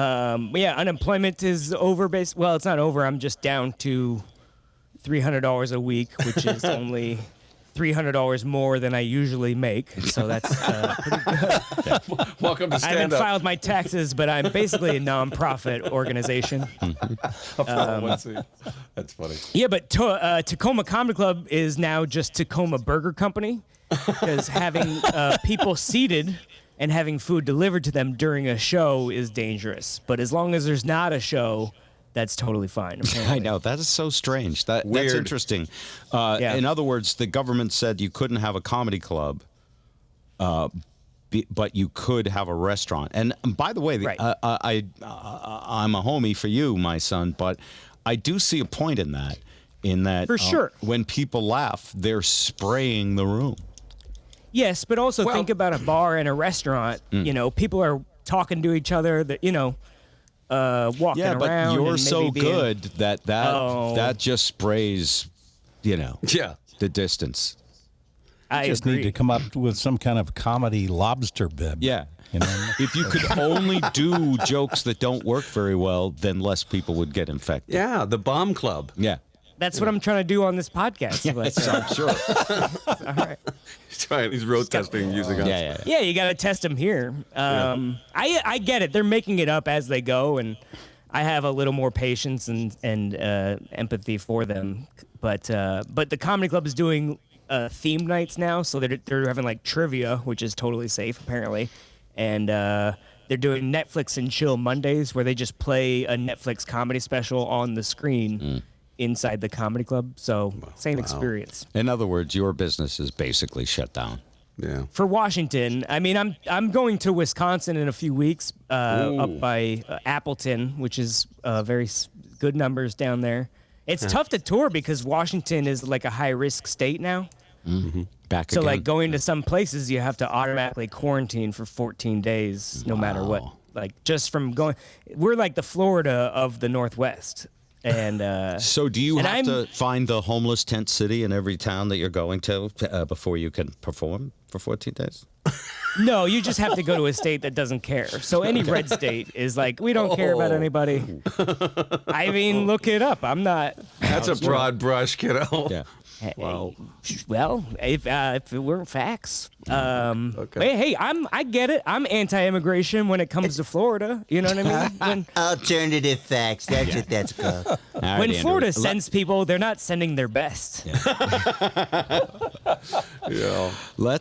Yeah, unemployment is over. Well, it's not over. I'm just down to $300 a week, which is only $300 more than I usually make. So that's pretty good. Welcome to I haven't stand up. filed my taxes, but I'm basically a nonprofit organization. That's funny. Yeah, but Tacoma Comedy Club is now just Tacoma Burger Company, because having people seated and having food delivered to them during a show is dangerous. But as long as there's not a show, that's totally fine. Apparently. I know. That is so strange. That's Weird. interesting. Yeah. In other words, the government said you couldn't have a comedy club, but you could have a restaurant. And by the way, Right. I'm a homie for you, my son, but I do see a point in that. For sure. When people laugh, they're spraying the room. Yes, but also think about a bar and a restaurant. You know, people are talking to each other. That walking Yeah, around. but you're and so maybe being- good that just sprays, Yeah. the distance. I just agree. need to come up with some kind of comedy lobster bib. Yeah. You know? If you could only do jokes that don't work very well, then less people would get infected. Yeah, the bomb club. Yeah. That's what I'm trying to do on this podcast. But, I'm sure. all right. He's road testing using us. Yeah. Yeah, you got to test them here. I get it. They're making it up as they go, and I have a little more patience and empathy for them. But the comedy club is doing theme nights now, so they're having like trivia, which is totally safe apparently, and they're doing Netflix and Chill Mondays, where they just play a Netflix comedy special on the screen inside the comedy club. So same experience. In other words, your business is basically shut down. Yeah. For Washington, I mean, I'm going to Wisconsin in a few weeks, up by Appleton, which is very good numbers down there. It's tough to tour because Washington is like a high risk state now. Back So again. like going to some places, you have to automatically quarantine for 14 days, no matter what. Like just from going, we're like the Florida of the Northwest. And So do you and have I'm- to find the homeless tent city in every town that you're going to before you can perform for 14 days? no, you just have to go to a state that doesn't care. So any red state is like, we don't care about anybody. I mean, look it up. I'm not. That's a broad brush, kiddo. Yeah. Wow. Well, if it weren't facts, Okay. hey, I get it. I'm anti-immigration when it comes to Florida. You know what I mean? Alternative facts. That's what that's called. All right, When Andrew. Florida sends people, they're not sending their best. Yeah. Let's